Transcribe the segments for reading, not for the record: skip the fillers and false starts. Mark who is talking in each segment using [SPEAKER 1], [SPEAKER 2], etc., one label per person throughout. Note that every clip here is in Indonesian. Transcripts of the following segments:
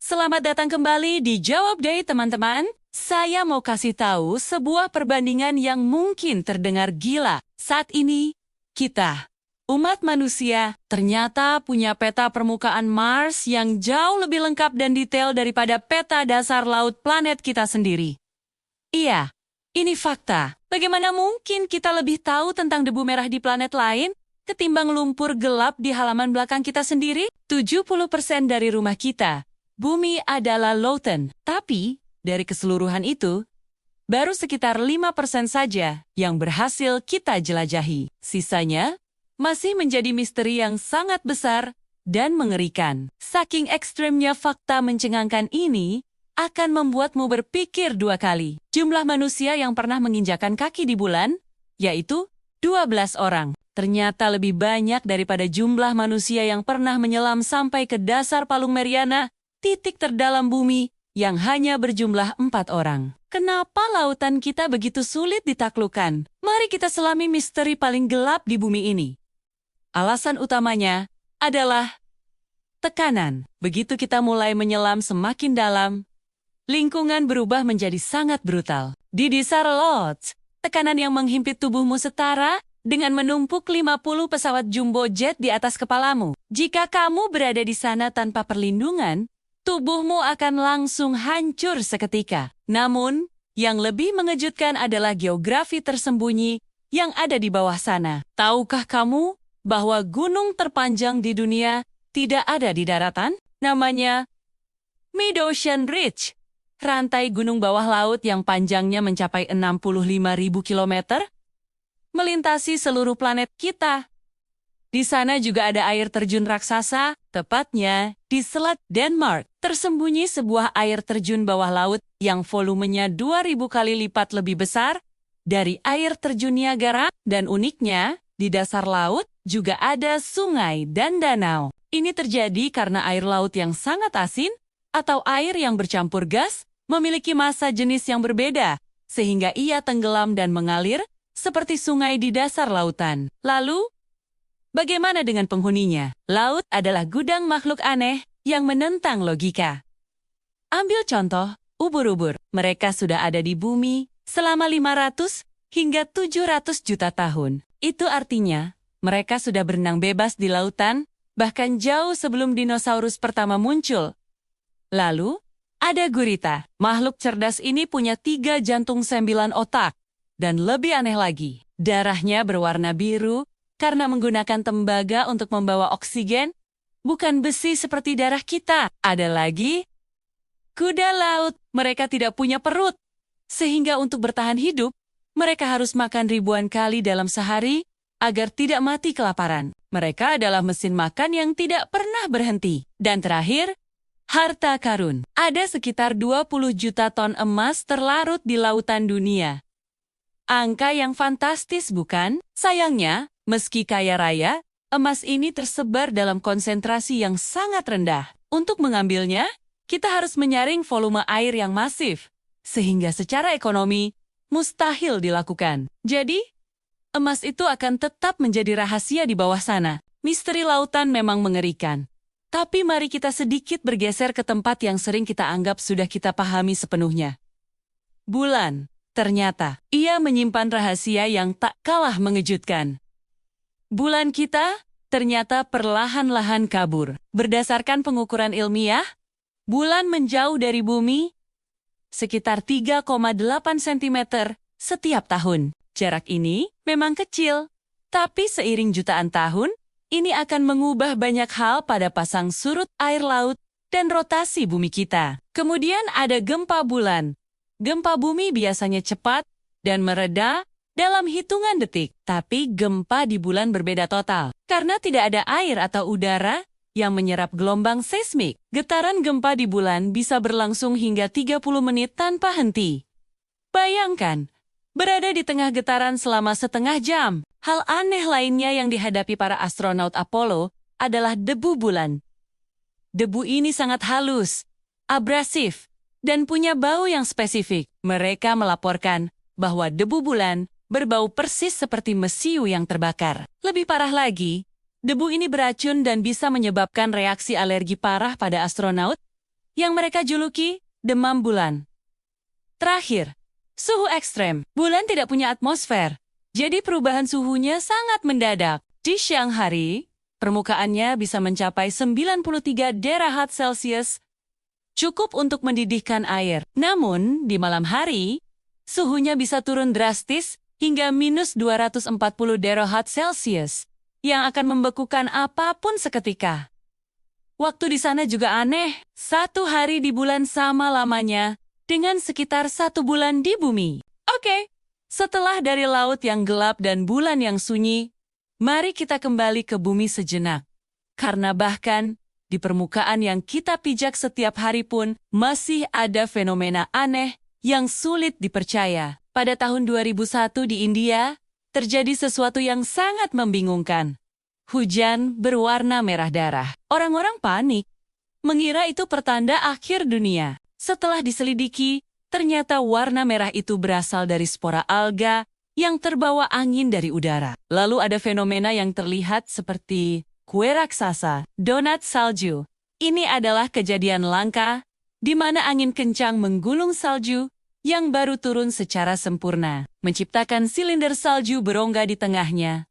[SPEAKER 1] Selamat datang kembali di Jawab Day, teman-teman. Saya mau kasih tahu sebuah perbandingan yang mungkin terdengar gila. Saat ini, kita, umat manusia, ternyata punya peta permukaan Mars yang jauh lebih lengkap dan detail daripada peta dasar laut planet kita sendiri. Iya, ini fakta. Bagaimana mungkin kita lebih tahu tentang debu merah di planet lain ketimbang lumpur gelap di halaman belakang kita sendiri? 70% dari rumah kita, bumi adalah lautan. Tapi, dari keseluruhan itu, baru sekitar 5% saja yang berhasil kita jelajahi. Sisanya masih menjadi misteri yang sangat besar dan mengerikan. Saking ekstremnya fakta mencengangkan ini akan membuatmu berpikir dua kali. Jumlah manusia yang pernah menginjakan kaki di bulan, yaitu 12 orang. Ternyata lebih banyak daripada jumlah manusia yang pernah menyelam sampai ke dasar Palung Mariana, titik terdalam bumi, yang hanya berjumlah 4 orang. Kenapa lautan kita begitu sulit ditaklukkan? Mari kita selami misteri paling gelap di bumi ini. Alasan utamanya adalah tekanan. Begitu kita mulai menyelam semakin dalam, lingkungan berubah menjadi sangat brutal. Di dasar laut, tekanan yang menghimpit tubuhmu setara dengan menumpuk 50 pesawat jumbo jet di atas kepalamu. Jika kamu berada di sana tanpa perlindungan, tubuhmu akan langsung hancur seketika. Namun, yang lebih mengejutkan adalah geografi tersembunyi yang ada di bawah sana. Tahukah kamu bahwa gunung terpanjang di dunia tidak ada di daratan? Namanya Mid-Ocean Ridge. Rantai gunung bawah laut yang panjangnya mencapai 65.000 kilometer melintasi seluruh planet kita. Di sana juga ada air terjun raksasa, tepatnya di Selat Denmark. Tersembunyi sebuah air terjun bawah laut yang volumenya 2.000 kali lipat lebih besar dari air terjun Niagara, dan uniknya, di dasar laut juga ada sungai dan danau. Ini terjadi karena air laut yang sangat asin atau air yang bercampur gas memiliki massa jenis yang berbeda, sehingga ia tenggelam dan mengalir seperti sungai di dasar lautan. Lalu, bagaimana dengan penghuninya? Laut adalah gudang makhluk aneh yang menentang logika. Ambil contoh, ubur-ubur. Mereka sudah ada di bumi selama 500 hingga 700 juta tahun. Itu artinya, mereka sudah berenang bebas di lautan, bahkan jauh sebelum dinosaurus pertama muncul. Lalu, ada gurita. Makhluk cerdas ini punya 3 jantung 9 otak. Dan lebih aneh lagi, darahnya berwarna biru karena menggunakan tembaga untuk membawa oksigen, bukan besi seperti darah kita. Ada lagi, kuda laut. Mereka tidak punya perut, sehingga untuk bertahan hidup, mereka harus makan ribuan kali dalam sehari agar tidak mati kelaparan. Mereka adalah mesin makan yang tidak pernah berhenti. Dan terakhir, harta karun. Ada sekitar 20 juta ton emas terlarut di lautan dunia. Angka yang fantastis, bukan? Sayangnya, meski kaya raya, emas ini tersebar dalam konsentrasi yang sangat rendah. Untuk mengambilnya, kita harus menyaring volume air yang masif, sehingga secara ekonomi, mustahil dilakukan. Jadi, emas itu akan tetap menjadi rahasia di bawah sana. Misteri lautan memang mengerikan. Tapi mari kita sedikit bergeser ke tempat yang sering kita anggap sudah kita pahami sepenuhnya. Bulan. Ternyata, ia menyimpan rahasia yang tak kalah mengejutkan. Bulan kita ternyata perlahan-lahan kabur. Berdasarkan pengukuran ilmiah, bulan menjauh dari bumi sekitar 3,8 cm setiap tahun. Jarak ini memang kecil, tapi seiring jutaan tahun, ini akan mengubah banyak hal pada pasang surut air laut dan rotasi bumi kita. Kemudian ada gempa bulan. Gempa bumi biasanya cepat dan mereda dalam hitungan detik, tapi gempa di bulan berbeda total. Karena tidak ada air atau udara yang menyerap gelombang seismik, getaran gempa di bulan bisa berlangsung hingga 30 menit tanpa henti. Bayangkan, berada di tengah getaran selama setengah jam. Hal aneh lainnya yang dihadapi para astronaut Apollo adalah debu bulan. Debu ini sangat halus, abrasif, dan punya bau yang spesifik. Mereka melaporkan bahwa debu bulan berbau persis seperti mesiu yang terbakar. Lebih parah lagi, debu ini beracun dan bisa menyebabkan reaksi alergi parah pada astronot yang mereka juluki demam bulan. Terakhir, suhu ekstrem. Bulan tidak punya atmosfer, jadi perubahan suhunya sangat mendadak. Di siang hari, permukaannya bisa mencapai 93 derajat Celcius, cukup untuk mendidihkan air. Namun, di malam hari, suhunya bisa turun drastis hingga minus 240 derajat Celcius, yang akan membekukan apapun seketika. Waktu di sana juga aneh, 1 hari di bulan sama lamanya, dengan sekitar 1 bulan di bumi. Oke, setelah dari laut yang gelap dan bulan yang sunyi, mari kita kembali ke bumi sejenak. Karena bahkan di permukaan yang kita pijak setiap hari pun masih ada fenomena aneh yang sulit dipercaya. Pada tahun 2001 di India, terjadi sesuatu yang sangat membingungkan. Hujan berwarna merah darah. Orang-orang panik, mengira itu pertanda akhir dunia. Setelah diselidiki, ternyata warna merah itu berasal dari spora alga yang terbawa angin dari udara. Lalu ada fenomena yang terlihat seperti kue raksasa, donat salju. Ini adalah kejadian langka, di mana angin kencang menggulung salju yang baru turun secara sempurna, menciptakan silinder salju berongga di tengahnya.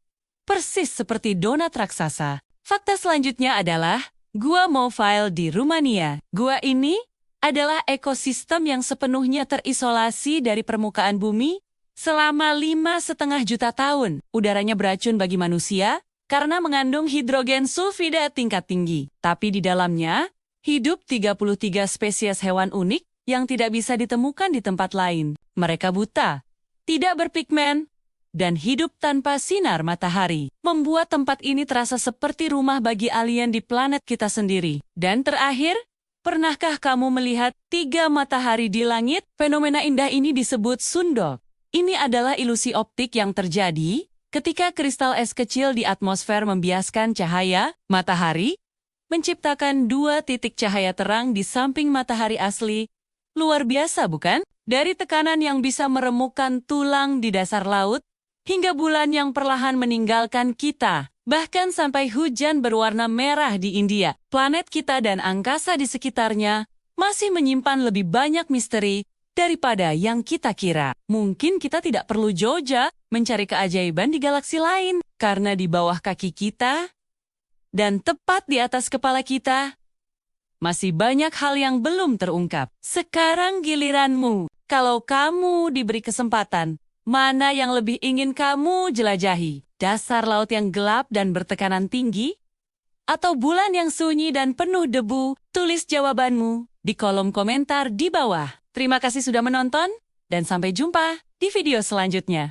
[SPEAKER 1] Persis seperti donat raksasa. Fakta selanjutnya adalah Gua Mobile di Rumania. Gua ini adalah ekosistem yang sepenuhnya terisolasi dari permukaan bumi selama 5,5 juta tahun. Udaranya beracun bagi manusia karena mengandung hidrogen sulfida tingkat tinggi. Tapi di dalamnya hidup 33 spesies hewan unik yang tidak bisa ditemukan di tempat lain. Mereka buta, tidak berpigmen, dan hidup tanpa sinar matahari. Membuat tempat ini terasa seperti rumah bagi alien di planet kita sendiri. Dan terakhir, pernahkah kamu melihat 3 matahari di langit? Fenomena indah ini disebut sundok. Ini adalah ilusi optik yang terjadi ketika kristal es kecil di atmosfer membiaskan cahaya matahari, menciptakan 2 titik cahaya terang di samping matahari asli. Luar biasa, bukan? Dari tekanan yang bisa meremukkan tulang di dasar laut, hingga bulan yang perlahan meninggalkan kita. Bahkan sampai hujan berwarna merah di India, planet kita dan angkasa di sekitarnya masih menyimpan lebih banyak misteri daripada yang kita kira. Mungkin kita tidak perlu jauh-jauh mencari keajaiban di galaksi lain, karena di bawah kaki kita dan tepat di atas kepala kita masih banyak hal yang belum terungkap. Sekarang giliranmu. Kalau kamu diberi kesempatan, mana yang lebih ingin kamu jelajahi? Dasar laut yang gelap dan bertekanan tinggi? Atau bulan yang sunyi dan penuh debu? Tulis jawabanmu di kolom komentar di bawah. Terima kasih sudah menonton, dan sampai jumpa di video selanjutnya.